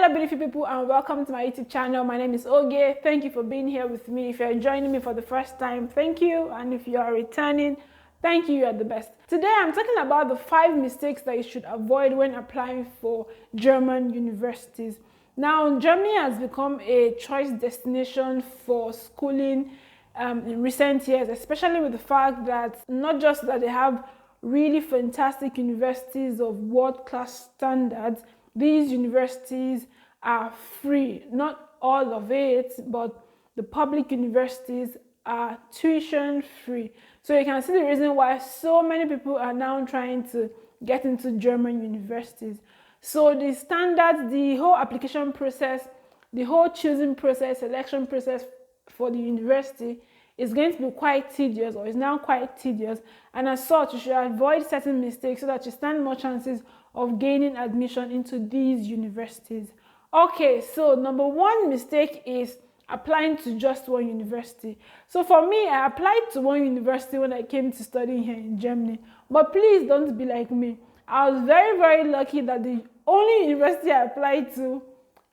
Hello beautiful people and welcome to my YouTube channel. My name is Oge. Thank you for being here with me. If you're joining me for the first time, thank you, and if you are returning, thank you, you are the best. Today I'm talking about the 5 mistakes that you should avoid when applying for German universities. Now, Germany has become a choice destination for schooling in recent years, especially with the fact that not just that they have really fantastic universities of world-class standards. These universities are free, not all of it, but the public universities are tuition free. So you can see the reason why so many people are now trying to get into German universities. So the standards, the whole application process, the whole choosing process, selection process for the university is going to be quite tedious, or is now quite tedious, and as such you should avoid certain mistakes so that you stand more chances of gaining admission into these universities. Okay, so number 1 mistake is applying to just one university. So for me, I applied to one university when I came to study here in Germany, but please don't be like me. I was very lucky that the only university I applied to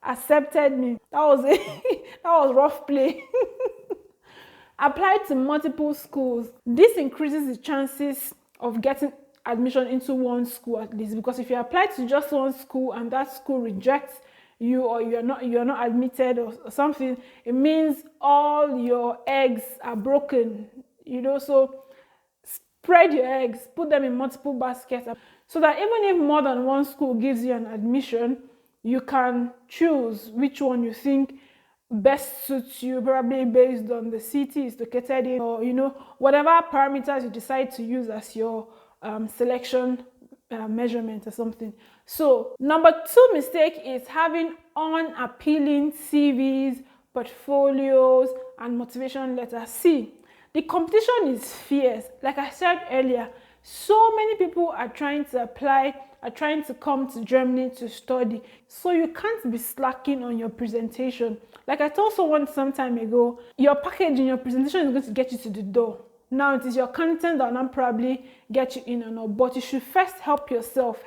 accepted me. That was that was rough play. Apply to multiple schools. This increases the chances of getting admission into one school at least, because if you apply to just one school and that school rejects you, or you're not admitted or something, it means all your eggs are broken, so spread your eggs, put them in multiple baskets, so that even if more than one school gives you an admission, you can choose which one you think best suits you, probably based on the city it's located in, or whatever parameters you decide to use as your selection measurement or something. So number 2 mistake is having unappealing CVs, portfolios, and motivation letters. See, the competition is fierce. Like I said earlier, so many people are trying to apply, are trying to come to Germany to study. So you can't be slacking on your presentation. Like I told someone some time ago, your packaging, your presentation is going to get you to the door. Now it is your content that will not probably get you in or not, but you should first help yourself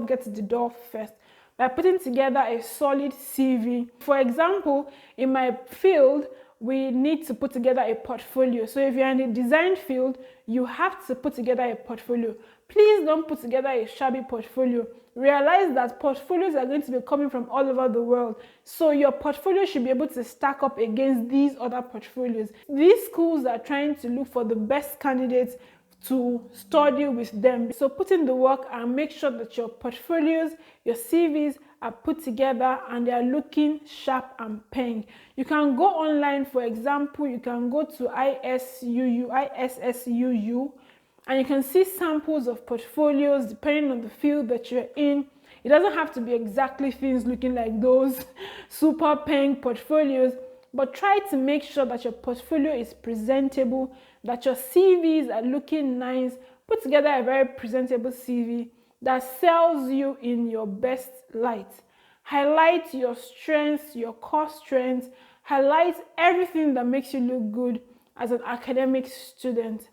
get to the door first by putting together a solid CV. For example, in my field, we need to put together a portfolio. So if you're in the design field, you have to put together a portfolio. Please don't put together a shabby portfolio. Realize that portfolios are going to be coming from all over the world. So your portfolio should be able to stack up against these other portfolios. These schools are trying to look for the best candidates to study with them. So put in the work and make sure that your portfolios, your CVs are put together and they are looking sharp and paying. You can go online, for example, you can go to ISSUU, and you can see samples of portfolios depending on the field that you're in. It doesn't have to be exactly things looking like those super paying portfolios, but try to make sure that your portfolio is presentable, that your CVs are looking nice. Put together a very presentable CV that sells you in your best light. Highlight your strengths, your core strengths. Highlight everything that makes you look good as an academic student.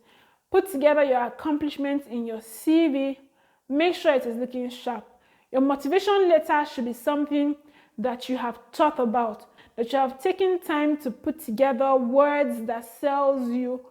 Put together your accomplishments in your CV. Make sure it is looking sharp. Your motivation letter should be something that you have thought about, that you have taken time to put together, words that sells you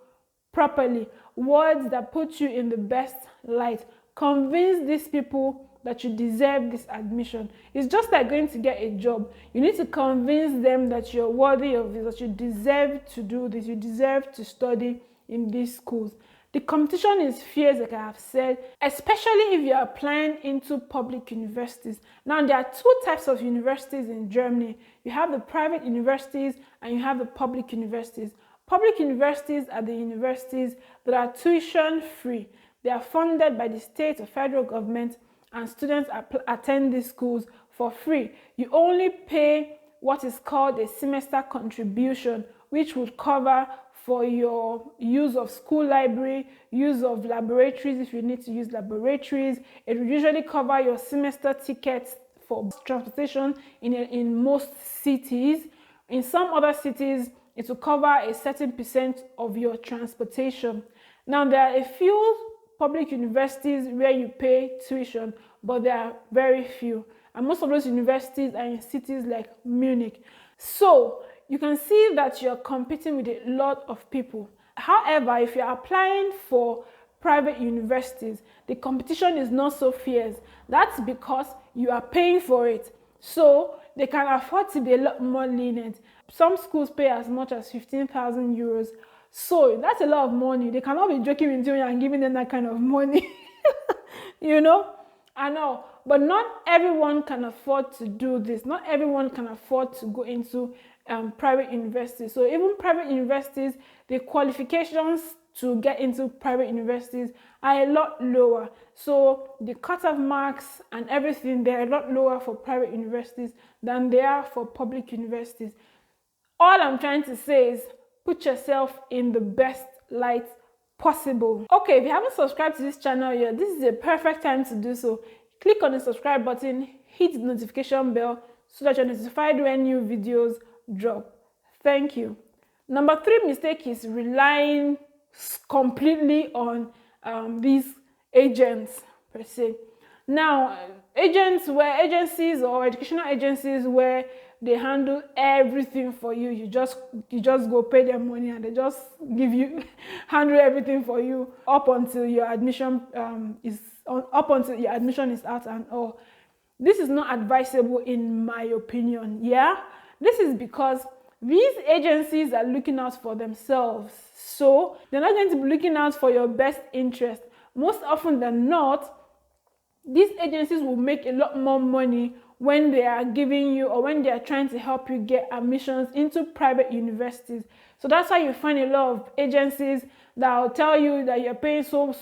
properly, words that put you in the best light. Convince these people that you deserve this admission. It's just like going to get a job. You need to convince them that you're worthy of this, that you deserve to do this, you deserve to study in these schools. The competition is fierce, like I have said, especially if you're applying into public universities. Now, there are 2 types of universities in Germany. You have the private universities and you have the public universities. Public universities are the universities that are tuition free. They are funded by the state or federal government, and students attend these schools for free. You only pay what is called a semester contribution, which would cover for your use of school library, use of laboratories if you need to use laboratories. It will usually cover your semester tickets for transportation in most cities. In some other cities, it will cover a certain percent of your transportation. Now, there are a few public universities where you pay tuition, but there are very few. and most of those universities are in cities like Munich. So you can see that you're competing with a lot of people. However, if you're applying for private universities, the competition is not so fierce. That's because you are paying for it. So they can afford to be a lot more lenient. Some schools pay as much as 15,000 euros. So that's a lot of money. They cannot be joking with you and giving them that kind of money. You know? I know. But not everyone can afford to do this. Not everyone can afford to go into private universities. So even private universities, the qualifications to get into private universities are a lot lower. So the cutoff marks and everything, they're a lot lower for private universities than they are for public universities. All I'm trying to say is put yourself in the best light possible. Okay, if you haven't subscribed to this channel yet, this is a perfect time to do so. Click on the subscribe button, hit the notification bell so that you're notified when new videos drop. Thank you. Number 3 mistake is relying completely on these agents per se. Now, agencies or educational agencies where they handle everything for you. You just go pay them money and they just handle everything for you up until your admission is out and all. This is not advisable in my opinion. Yeah, this is because these agencies are looking out for themselves, so they're not going to be looking out for your best interest. Most often than not, these agencies will make a lot more money when they are giving you or when they are trying to help you get admissions into private universities. So that's why you find a lot of agencies that will tell you that you're paying so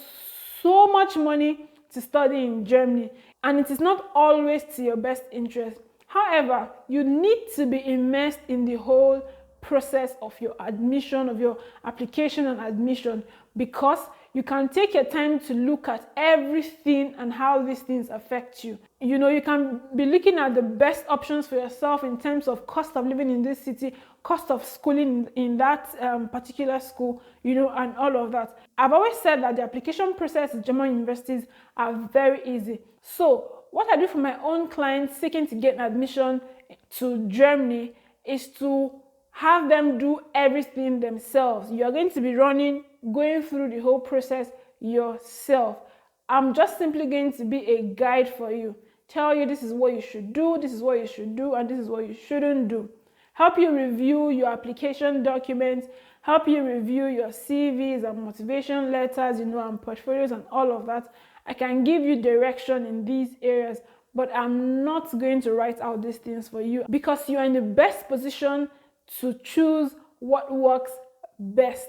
much money to study in Germany, and it is not always to your best interest. However, you need to be immersed in the whole process of your admission, of your application and admission, because you can take your time to look at everything and how these things affect you. You know, you can be looking at the best options for yourself in terms of cost of living in this city, cost of schooling in that particular school, you know, and all of that. I've always said that the application process in German universities are very easy. So what I do for my own clients seeking to get an admission to Germany is to have them do everything themselves. You are going to be going through the whole process yourself. I'm just simply going to be a guide for you. Tell you this is what you should do, this is what you should do, and this is what you shouldn't do. Help you review your application documents, help you review your CVs and motivation letters, you know, and portfolios and all of that. I can give you direction in these areas, but I'm not going to write out these things for you because you are in the best position to choose what works best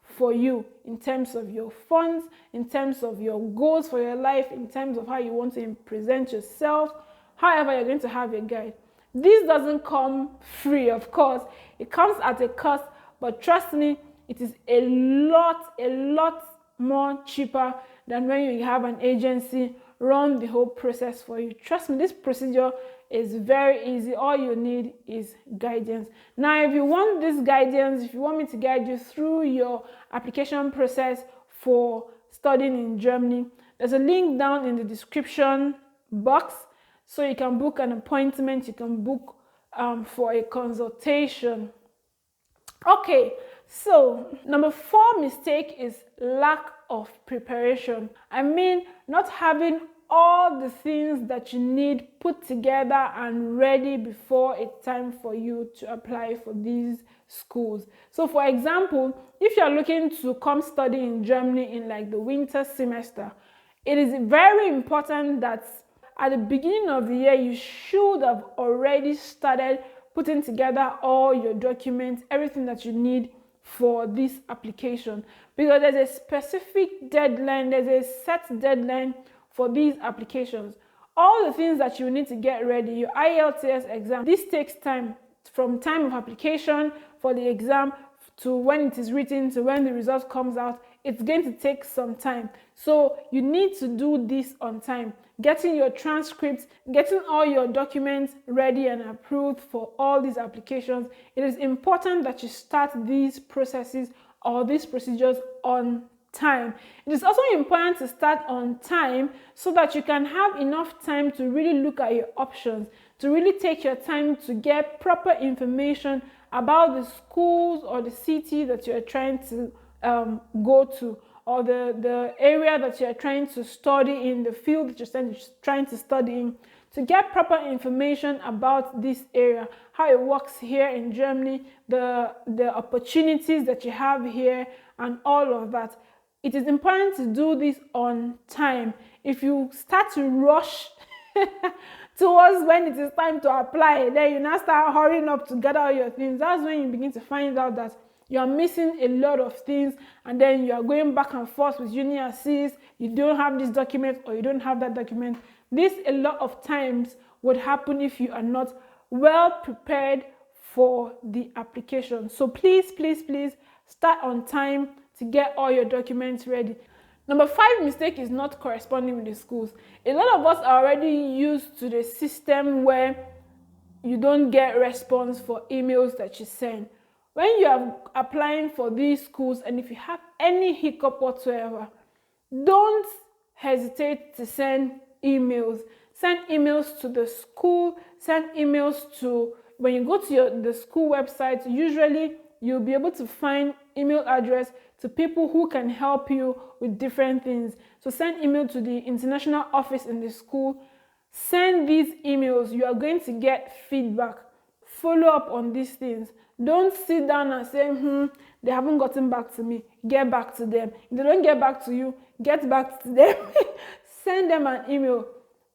for you in terms of your funds, in terms of your goals for your life, in terms of how you want to present yourself. However, you're going to have a guide. This doesn't come free, of course. It comes at a cost, but trust me, it is a lot more cheaper than when you have an agency run the whole process for you. Trust me, this procedure is very easy. All you need is guidance. Now, if you want this guidance, if you want me to guide you through your application process for studying in Germany, there's a link down in the description box, so you can book an appointment, you can book for a consultation. Okay, so number 4 mistake is lack of preparation. I mean, not having all the things that you need put together and ready before it's time for you to apply for these schools. So for example, if you're looking to come study in Germany in like the winter semester, it is very important that at the beginning of the year, you should have already started putting together all your documents, everything that you need for this application, because there's a specific deadline, there's a set deadline for these applications. All the things that you need to get ready, your IELTS exam, this takes time, from time of application for the exam to when it is written to when the result comes out. It's going to take some time, so you need to do this on time, getting your transcripts, getting all your documents ready and approved for all these applications. It is important that you start these processes or these procedures on time. It is also important to start on time so that you can have enough time to really look at your options, to really take your time to get proper information about the schools or the city that you're trying to go to, or the area that you're trying to study in, the field that you're trying to study in, to get proper information about this area, how it works here in Germany, the opportunities that you have here, and all of that. It is important to do this on time. If you start to rush towards when it is time to apply, then you now start hurrying up to gather all your things. That's when you begin to find out that you are missing a lot of things, and then you are going back and forth with uni assist. You don't have this document or you don't have that document. This a lot of times would happen if you are not well prepared for the application. So please, please, please start on time to get all your documents ready. Number 5 mistake is not corresponding with the schools. A lot of us are already used to the system where you don't get response for emails that you send. When you are applying for these schools, and if you have any hiccup whatsoever, don't hesitate to send emails. Send emails to the school, send emails to, when you go to the school website, usually you'll be able to find email address to people who can help you with different things. So send email to the international office in the school. Send these emails. You are going to get feedback. Follow up on these things. Don't sit down and say, they haven't gotten back to me. Get back to them. If they don't get back to you, get back to them. Send them an email.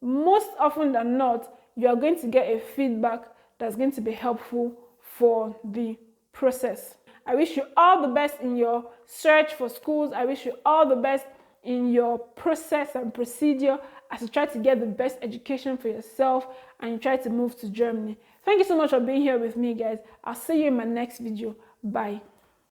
Most often than not, you are going to get a feedback that's going to be helpful for the process. I wish you all the best in your search for schools. I wish you all the best in your process and procedure as you try to get the best education for yourself and you try to move to Germany. Thank you so much for being here with me, guys. I'll see you in my next video. Bye.